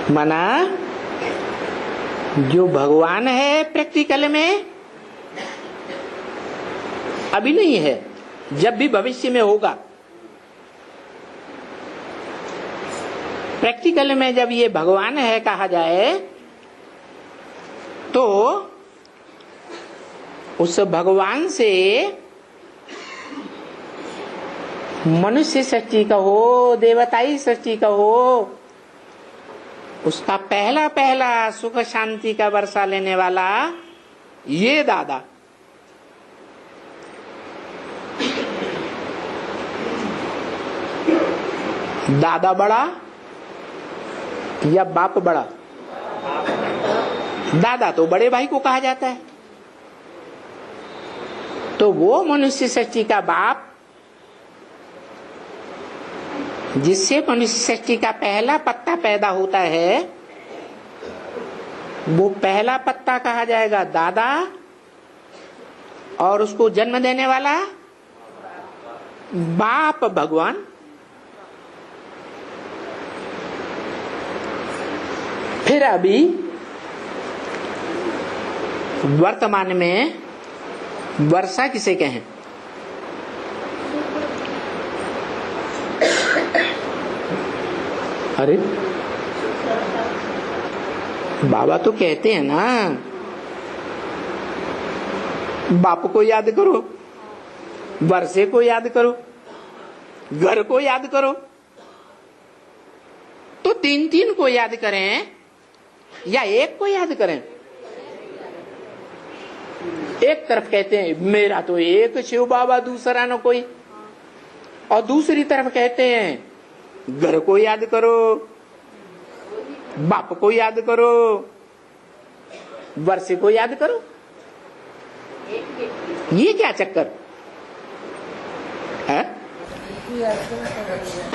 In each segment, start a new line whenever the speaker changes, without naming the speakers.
माना जो भगवान है प्रैक्टिकल में अभी नहीं है, जब भी भविष्य में होगा। प्रैक्टिकल में जब ये भगवान है कहा जाए तो उस भगवान से मनुष्य सृष्टि का हो, देवताई सृष्टि का हो, उसका पहला पहला सुख शांति का वर्षा लेने वाला ये दादा, दादा बड़ा या बाप बड़ा? दादा तो बड़े भाई को कहा जाता है। तो वो मनुष्य सृष्टि का बाप, जिससे मनुष्य सृष्टि का पहला पत्ता पैदा होता है, वो पहला पत्ता कहा जाएगा दादा, और उसको जन्म देने वाला बाप भगवान। फिर अभी वर्तमान में वर्षा किसे कहें? अरे बाबा तो कहते हैं ना, बाप को याद करो, वर्षे को याद करो, घर को याद करो। तो तीन तीन को याद करें या एक को याद करें? एक तरफ कहते हैं मेरा तो एक शिव बाबा, दूसरा न कोई, और दूसरी तरफ कहते हैं घर को याद करो, बाप को याद करो, वर्षे को याद करो। ये क्या चक्कर है?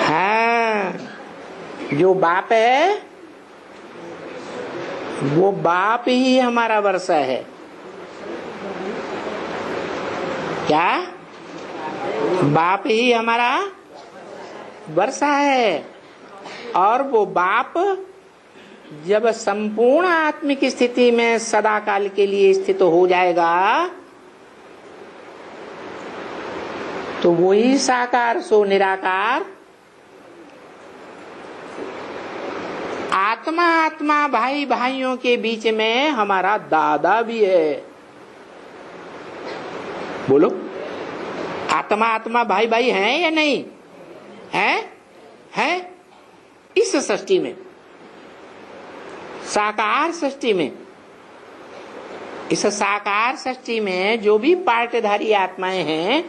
हाँ, जो बाप है वो बाप ही हमारा वर्षा है। क्या? बाप ही हमारा वर्षा है। और वो बाप जब संपूर्ण आत्मिक स्थिति में सदा काल के लिए स्थित हो जाएगा तो वही साकार सो निराकार, आत्मा आत्मा भाई भाइयों के बीच में हमारा दादा भी है। बोलो, आत्मा आत्मा भाई भाई हैं या नहीं है? इस सृष्टि में, साकार सृष्टि में, इस साकार सृष्टि में जो भी पार्टधारी आत्माएं हैं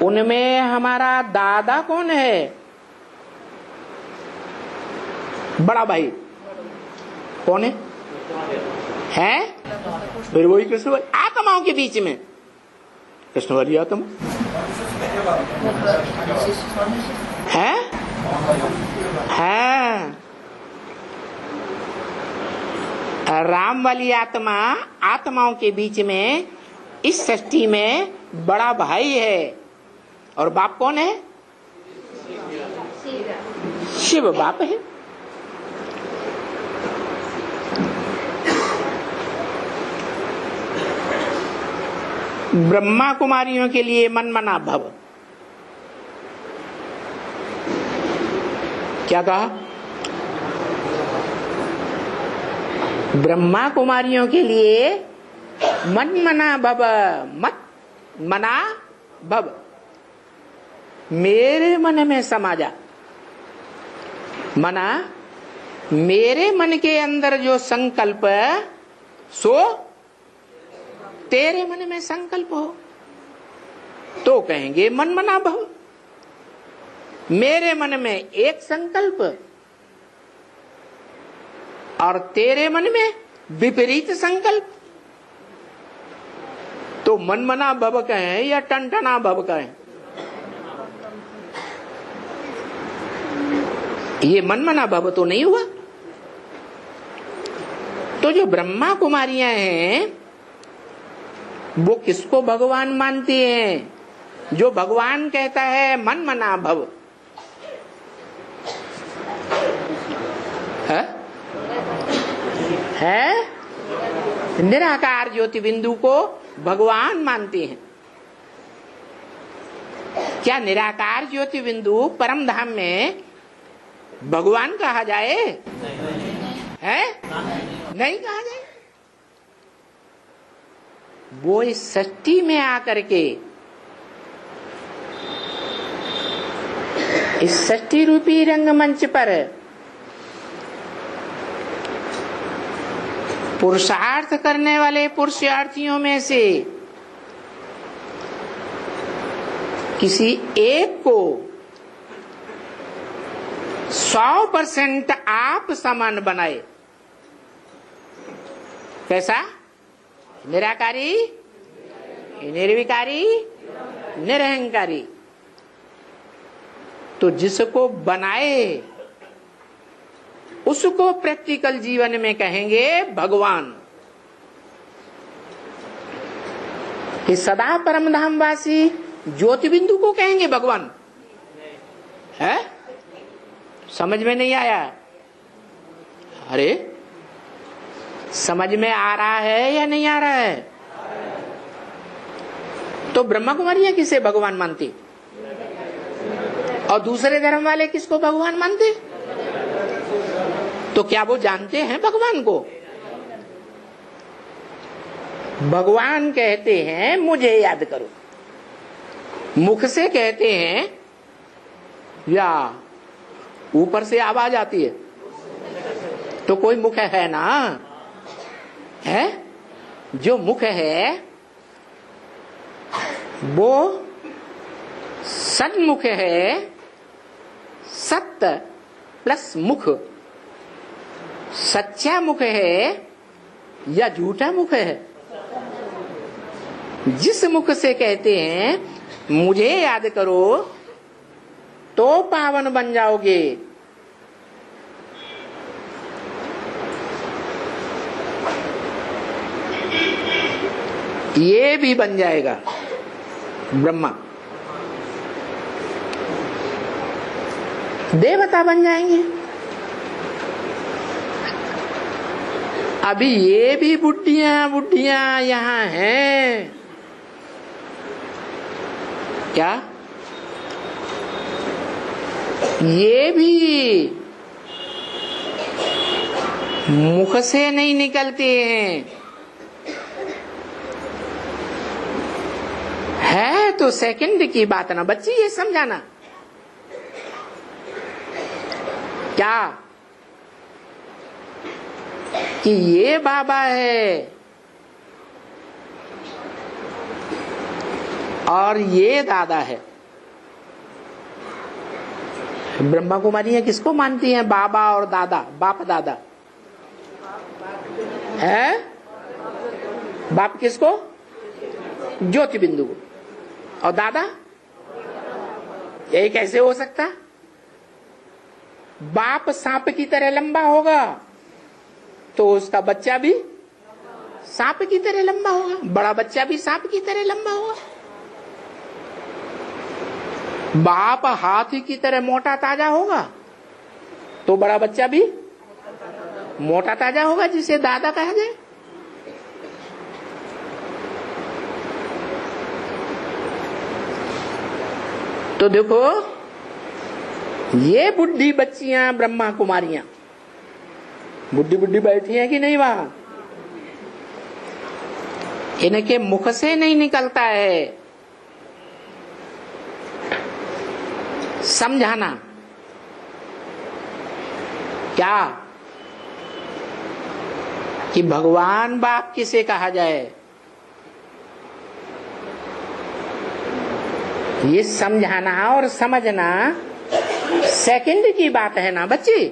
उनमें हमारा दादा कौन है? बड़ा भाई कौन है? फिर वही कृष्ण आत्माओं के बीच में, कृष्ण वाली आत्मा है। राम वाली आत्मा आत्माओं के बीच में इस सृष्टि में बड़ा भाई है। और बाप कौन है? शिव बाप है। ब्रह्मा कुमारियों के लिए मन मना भव। क्या कहा? ब्रह्मा कुमारियों के लिए मन मना भव, मत मना भव, मेरे मन में समा जा। मना मेरे मन के अंदर जो संकल्प सो तेरे मन में संकल्प हो, तो कहेंगे मन मना भव। मेरे मन में एक संकल्प और तेरे मन में विपरीत संकल्प, तो मन मना भव कहें या टनटना भव कहें? ये मन मना भव तो नहीं हुआ। तो जो ब्रह्मा कुमारियां हैं वो किसको भगवान मानती हैं? जो भगवान कहता है मन मना भव। निराकार ज्योति बिंदु को भगवान मानते हैं। क्या निराकार ज्योति बिंदु परम धाम में भगवान कहा जाए? है? नहीं कहा जाए। वो इस सृष्टि में आकर के, इस सृष्टि रूपी रंगमंच पर पुरुषार्थ करने वाले पुरुषार्थियों में से किसी एक को 100% आप समान बनाए। कैसा? निराकारी, निर्विकारी, निरहंकारी। तो जिसको बनाए उसको प्रैक्टिकल जीवन में कहेंगे भगवान। कि सदा परम धाम वासी ज्योति बिंदु को कहेंगे भगवान। है? समझ में नहीं आया? अरे समझ में आ रहा है या नहीं आ रहा है? तो ब्रह्मा कुमारियां किसे भगवान मानती और दूसरे धर्म वाले किसको भगवान मानते? तो क्या वो जानते हैं भगवान को? भगवान कहते हैं मुझे याद करो, मुख से कहते हैं या ऊपर से आवाज आती है? तो कोई मुख है ना? है? जो मुख है वो सन्मुख है। सत्य प्लस मुख सच्चा मुख है या झूठा मुख है? जिस मुख से कहते हैं मुझे याद करो तो पावन बन जाओगे, ये भी बन जाएगा ब्रह्मा, देवता बन जाएंगे। अभी ये भी बुढ़ियां यहां हैं क्या? ये भी मुख से नहीं निकलते हैं। है तो सेकंड की बात ना बच्ची, ये समझाना क्या कि ये बाबा है और ये दादा है। ब्रह्मा कुमारियां किसको मानती हैं? बाबा और दादा, बाप दादा है। बाप किसको? ज्योति बिंदु को। और दादा? यही कैसे हो सकता? बाप सांप की तरह लंबा होगा तो उसका बच्चा भी सांप की तरह लंबा होगा, बड़ा बच्चा भी सांप की तरह लंबा होगा। बाप हाथी की तरह मोटा ताजा होगा तो बड़ा बच्चा भी मोटा ताजा होगा, जिसे दादा कहा जाए। तो देखो ये बुढ़ी बच्चियां ब्रह्मा कुमारियां बुढ़ी बुढ़ी बैठी हैं कि नहीं? वहां इनके मुख से नहीं निकलता है समझाना। क्या कि भगवान बाप किसे कहा जाए? ये समझाना और समझना सेकंड की बात है ना बच्ची।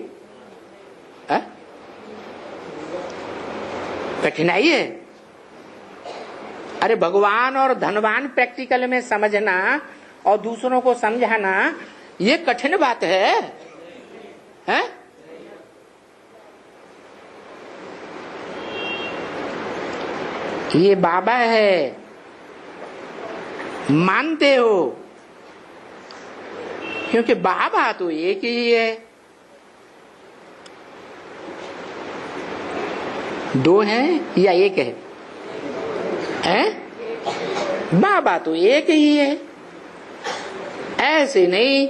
कठिनाई है। अरे भगवान और धनवान प्रैक्टिकल में समझना और दूसरों को समझाना ये कठिन बात है, हैं? ये बाबा है मानते हो क्योंकि बाबा तो एक ही है। दो हैं या एक है? हैं? बाबा तो एक ही है, ऐसे नहीं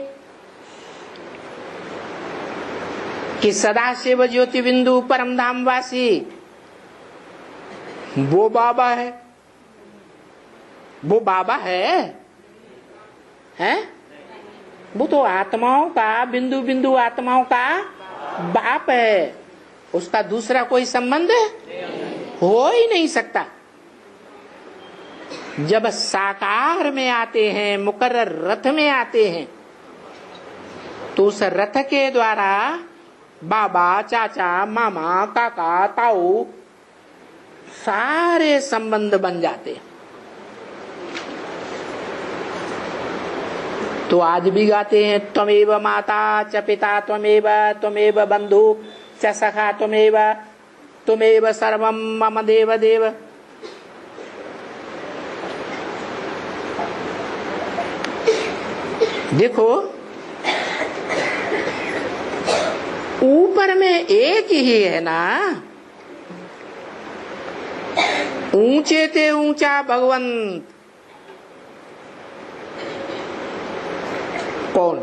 कि सदाशिव ज्योति बिंदु परम धाम वासी वो बाबा है। वो बाबा है? वो तो आत्माओं का, बिंदु बिंदु आत्माओं का बाप है। उसका दूसरा कोई संबंध हो ही नहीं सकता। जब साकार में आते हैं, मुकर्रर रथ में आते हैं, तो उस रथ के द्वारा बाबा, चाचा, मामा, काका, ताऊ सारे संबंध बन जाते हैं। तो आज भी गाते हैं, त्वमेव माता च पिता त्वमेव बंधु च सखा त्वमेव सर्वम मम देव देव। देखो, ऊपर में एक ही है ना। ऊंचे ते ऊंचा भगवंत कौन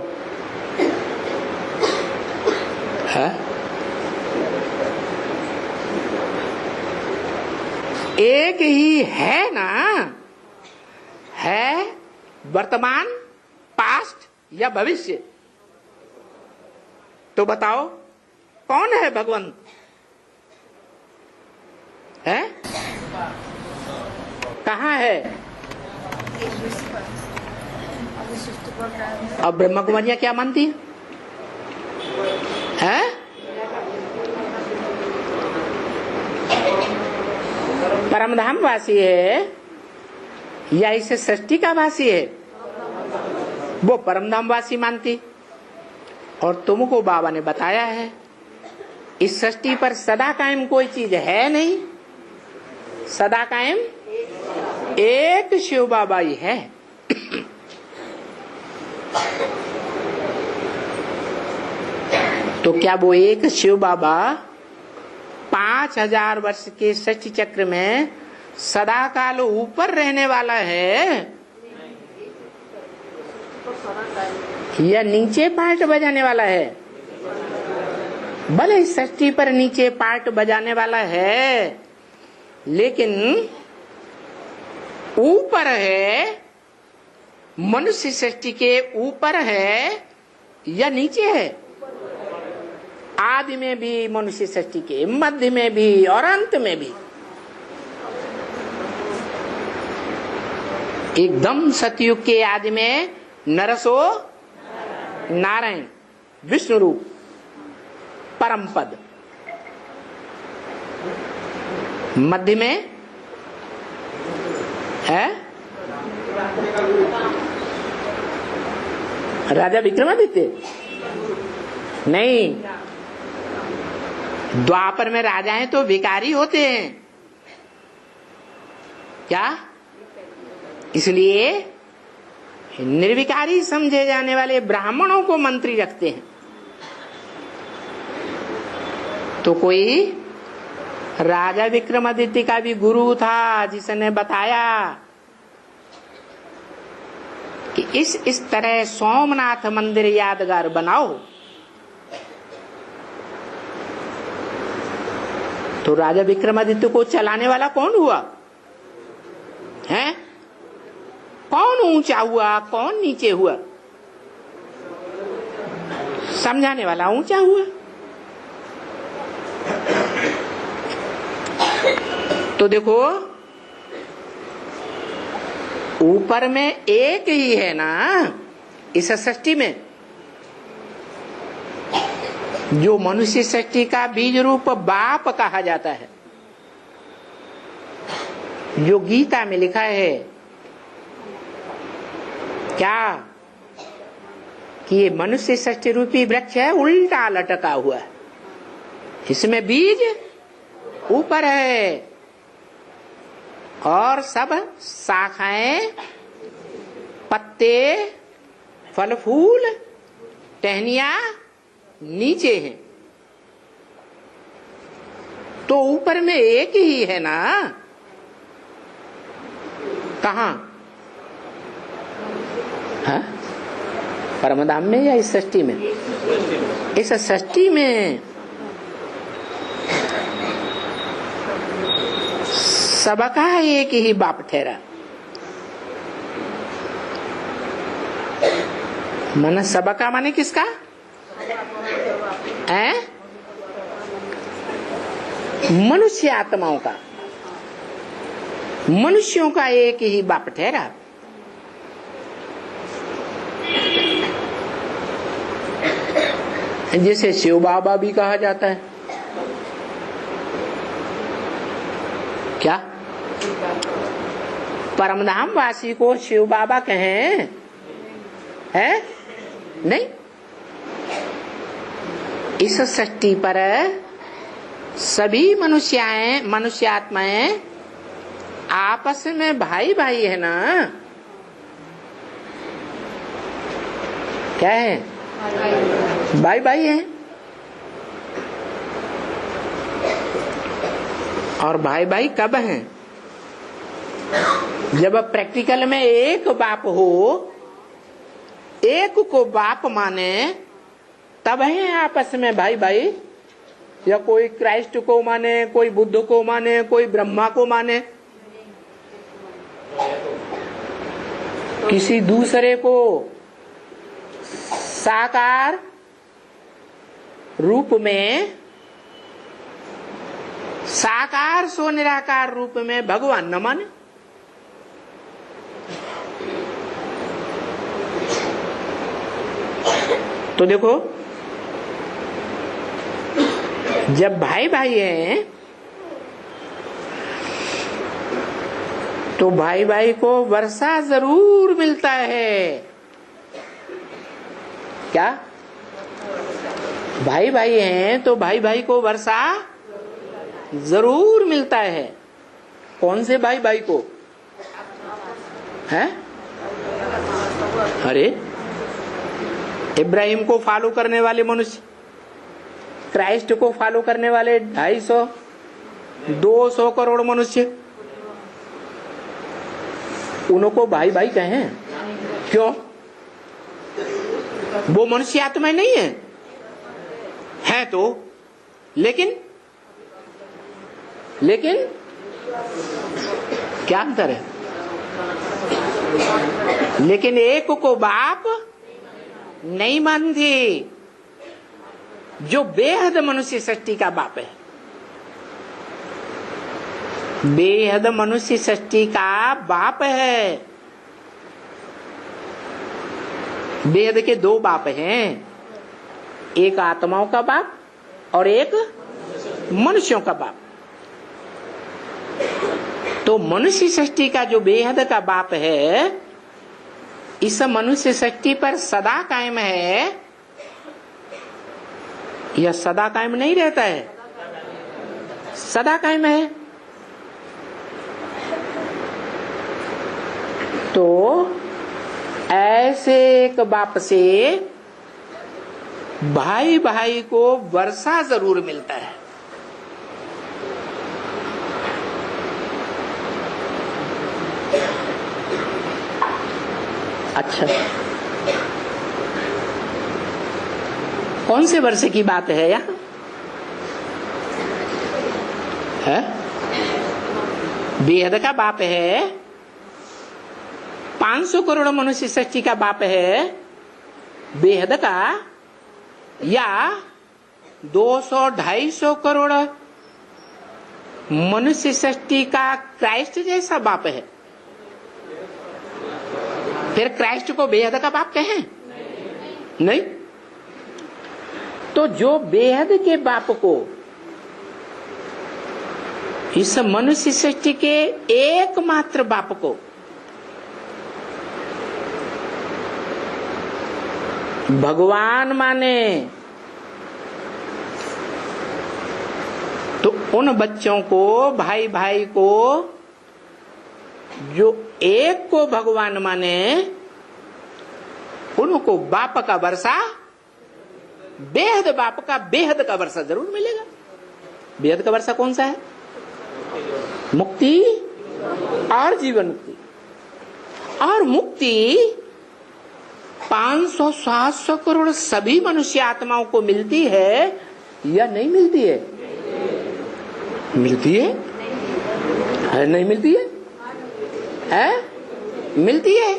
है? एक ही है ना। है वर्तमान, पास्ट या भविष्य? तो बताओ कौन है भगवंत? है कहाँ है? अब ब्रह्म कुमारियां क्या मानती है? परमधाम वासी है या इसे सृष्टि का वासी है? वो परमधाम वासी मानती। और तुमको बाबा ने बताया है, इस सृष्टि पर सदा कायम कोई चीज है नहीं। सदा कायम एक शिव बाबा ही है। तो क्या वो एक शिव बाबा 5000 वर्ष के सृष्टि चक्र में सदा काल ऊपर रहने वाला है या नीचे पार्ट बजाने वाला है? भले इस सृष्टि पर नीचे पार्ट बजाने वाला है, लेकिन ऊपर है। मनुष्य सृष्टि के ऊपर है या नीचे है? आदि में भी मनुष्य सृष्टि के, मध्य में भी और अंत में भी। एकदम सतयुग के आदि में नरसो नारायण, विष्णु रूप, परम पद। मध्य में है राजा विक्रमादित्य? नहीं, द्वापर में राजाएं तो भिखारी होते हैं क्या? इसलिए निर्विकारी समझे जाने वाले ब्राह्मणों को मंत्री रखते हैं। तो कोई राजा विक्रमादित्य का भी गुरु था जिसने बताया कि इस तरह सोमनाथ मंदिर यादगार बनाओ। तो राजा विक्रमादित्य को चलाने वाला कौन हुआ है? कौन ऊंचा हुआ, कौन नीचे हुआ? समझाने वाला ऊंचा हुआ। तो देखो, ऊपर में एक ही है ना इस सृष्टि में। जो मनुष्य सृष्टि का बीज रूप बाप कहा जाता है, जो गीता में लिखा है क्या कि ये मनुष्य सृष्टि रूपी वृक्ष है, उल्टा लटका हुआ है। इसमें बीज ऊपर है और सब शाखाएं, पत्ते, फल फूल, टहनियां नीचे हैं। तो ऊपर में एक ही है ना। कहाँ? हाँ? परमधाम में या इस सृष्टि में? इस सृष्टि में सबका एक ही बाप ठहरा। मन सबका माने किसका? मनुष्य आत्माओं का, मनुष्यों का एक ही बाप ठहरा। जिसे शिव बाबा भी कहा जाता है। क्या परमधाम वासी को शिव बाबा कहें? है नहीं। इस सृष्टि पर सभी मनुष्य आत्माएं आपस में भाई भाई है ना? क्या है? भाई भाई है। और भाई भाई कब हैं? जब प्रैक्टिकल में एक बाप हो, एक को बाप माने, तब है आपस में भाई भाई। या कोई क्राइस्ट को माने, कोई बुद्ध को माने, कोई ब्रह्मा को माने, किसी दूसरे को साकार रूप में, साकार सो निराकार रूप में भगवान न माने। तो देखो, जब भाई भाई हैं तो भाई भाई को वर्षा जरूर मिलता है। क्या? भाई भाई हैं तो भाई भाई को वर्षा जरूर मिलता है। कौन से भाई भाई को? है? अरे इब्राहिम को फॉलो करने वाले मनुष्य, क्राइस्ट को फॉलो करने वाले 250-200 करोड़ मनुष्य, उनको भाई भाई कहें? क्यों? वो मनुष्य आत्मा नहीं है तो, लेकिन क्या अंतर है? लेकिन एक को बाप नहीं मानते, जो बेहद मनुष्य सृष्टि का बाप है। बेहद मनुष्य सृष्टि का बाप है। बेहद के दो बाप हैं, एक आत्माओं का बाप और एक मनुष्यों का बाप। तो मनुष्य सृष्टि का जो बेहद का बाप है, इस मनुष्य सृष्टि पर सदा कायम है। यह सदा कायम नहीं रहता है, सदा कायम है। तो ऐसे एक बाप से भाई भाई को वर्षा जरूर मिलता है। अच्छा, कौन से वर्ष की बात है यहाँ? है? बेहद का बाप है, 500 करोड़ मनुष्य सृष्टि का बाप है बेहद का, या 200-250 करोड़ मनुष्य सृष्टि का क्राइस्ट जैसा बाप है? फिर क्राइस्ट को बेहद का बाप कहें? नहीं। तो जो बेहद के बाप को इस मनुष्य सृष्टि के एकमात्र बाप को भगवान माने, तो उन बच्चों को, भाई भाई को, जो एक को भगवान माने, उनको बाप का वर्षा, बेहद बाप का बेहद का वर्षा जरूर मिलेगा। बेहद का वर्षा कौन सा है? मुक्ति और जीवन मुक्ति। और मुक्ति 500-700 करोड़ सभी मनुष्य आत्माओं को मिलती है या नहीं मिलती है? मिलती है, नहीं मिलती है? मिलती है।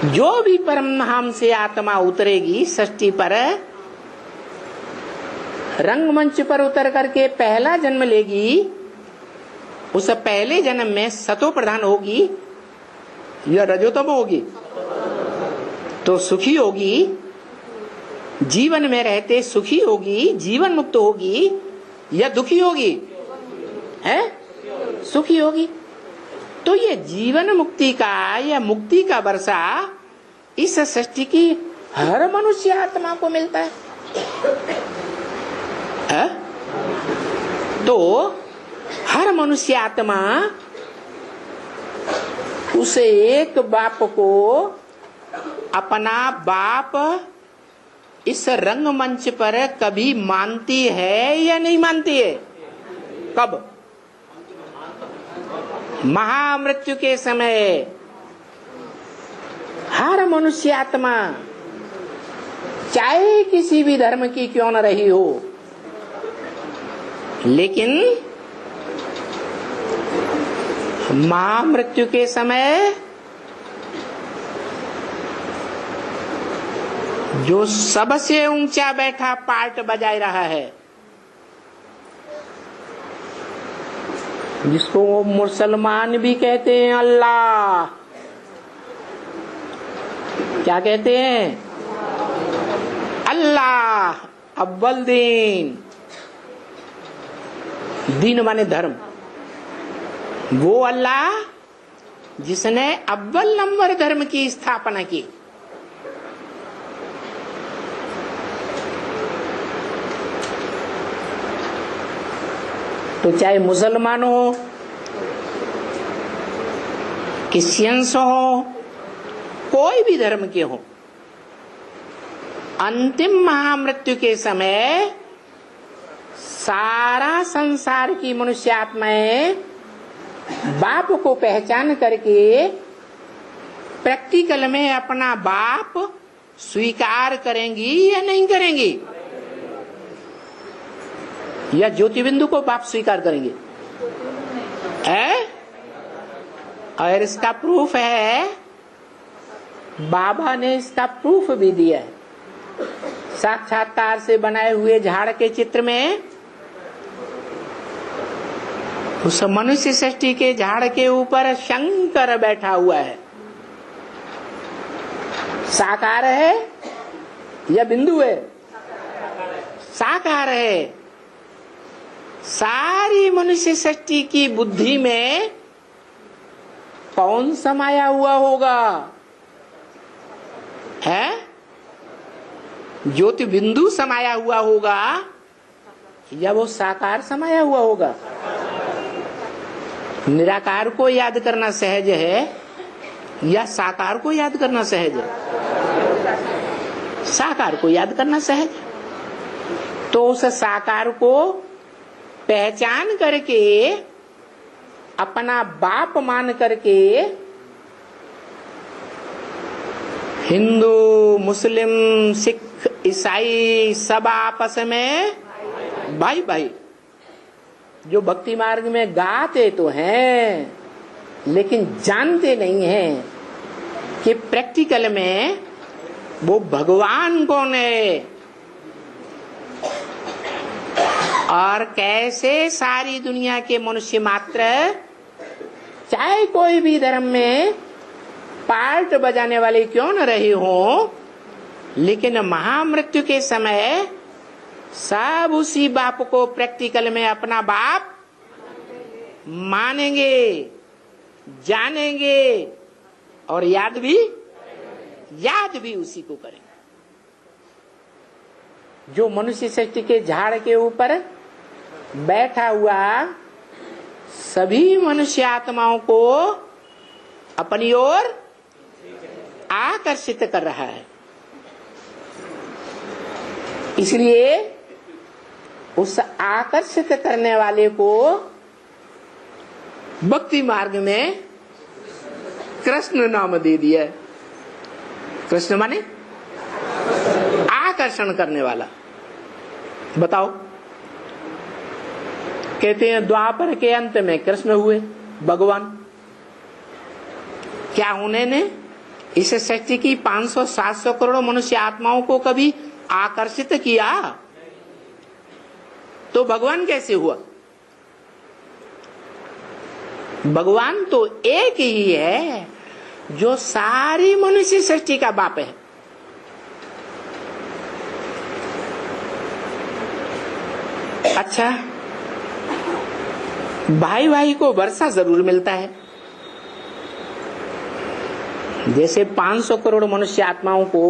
जो भी परमधाम से आत्मा उतरेगी सृष्टि पर, रंगमंच पर उतर करके पहला जन्म लेगी, उस पहले जन्म में सतो प्रधान होगी या रजोतम होगी? तो सुखी होगी, जीवन में रहते सुखी होगी, जीवन मुक्त होगी या दुखी होगी? है सुखी होगी। तो ये जीवन मुक्ति का या मुक्ति का वर्षा इस सृष्टि की हर मनुष्य आत्मा को मिलता है। तो हर मनुष्य आत्मा उस एक बाप को अपना बाप इस रंगमंच पर कभी मानती है या नहीं मानती है? कब? महामृत्यु के समय हर मनुष्य आत्मा चाहे किसी भी धर्म की क्यों न रही हो, लेकिन महामृत्यु के समय जो सबसे ऊंचा बैठा पार्ट बजा रहा है, जिसको वो मुसलमान भी कहते हैं अल्लाह, क्या कहते हैं? अल्लाह अव्वल दीन, दीन माने धर्म। वो अल्लाह जिसने अव्वल नंबर धर्म की स्थापना की। तो चाहे मुसलमान हो, क्रिश्चियंस हो, कोई भी धर्म के हो, अंतिम महामृत्यु के समय सारा संसार की मनुष्य आत्माएं बाप को पहचान करके प्रैक्टिकल में अपना बाप स्वीकार करेंगी या नहीं करेंगी? या ज्योति बिंदु को बाप स्वीकार करेंगे? और इसका प्रूफ है, बाबा ने इसका प्रूफ भी दिया है। साक्षात्कार से बनाए हुए झाड़ के चित्र में उस मनुष्य सृष्टि के झाड़ के ऊपर शंकर बैठा हुआ है। साकार है या बिंदु है? साकार है। सारी मनुष्य सृष्टि की बुद्धि में कौन समाया हुआ होगा? है ज्योति बिंदु समाया हुआ होगा या वो साकार समाया हुआ होगा? निराकार को याद करना सहज है या साकार को याद करना सहज है? साकार को याद करना सहज। तो उस साकार को पहचान करके अपना बाप मान करके हिंदू, मुस्लिम, सिख, ईसाई सब आपस में भाई भाई, जो भक्ति मार्ग में गाते तो हैं लेकिन जानते नहीं हैं कि प्रैक्टिकल में वो भगवान कौन है और कैसे सारी दुनिया के मनुष्य मात्र चाहे कोई भी धर्म में पार्ट बजाने वाले क्यों न रहे हो, लेकिन महामृत्यु के समय सब उसी बाप को प्रैक्टिकल में अपना बाप मानेंगे, जानेंगे और याद भी उसी को करेंगे। जो मनुष्य सृष्टि के झाड़ के ऊपर बैठा हुआ सभी मनुष्य आत्माओं को अपनी ओर आकर्षित कर रहा है। इसलिए उस आकर्षित करने वाले को भक्ति मार्ग में कृष्ण नाम दे दिया है। कृष्ण माने आकर्षण करने वाला। बताओ, कहते हैं द्वापर के अंत में कृष्ण हुए भगवान। क्या उन्होंने इस सृष्टि की 500-700 करोड़ मनुष्य आत्माओं को कभी आकर्षित किया? तो भगवान कैसे हुआ? भगवान तो एक ही है जो सारी मनुष्य सृष्टि का बाप है। अच्छा, भाई भाई को वर्षा जरूर मिलता है, जैसे 500 करोड़ मनुष्य आत्माओं को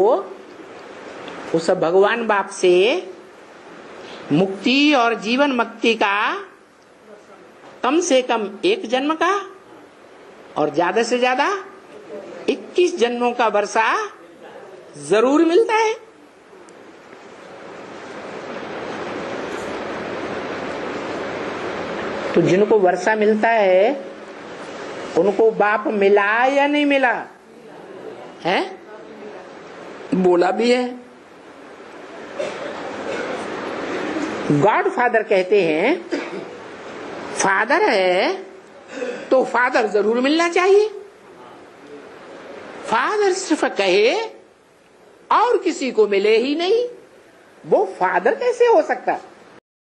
उस भगवान बाप से मुक्ति और जीवन मुक्ति का कम से कम 1 जन्म का और ज्यादा से ज्यादा 21 जन्मों का वर्षा जरूर मिलता है। तो जिनको वर्षा मिलता है उनको बाप मिला या नहीं मिला है? बोला भी है। गॉड फादर कहते हैं फादर है तो फादर जरूर मिलना चाहिए। फादर सिर्फ कहे और किसी को मिले ही नहीं, वो फादर कैसे हो सकता?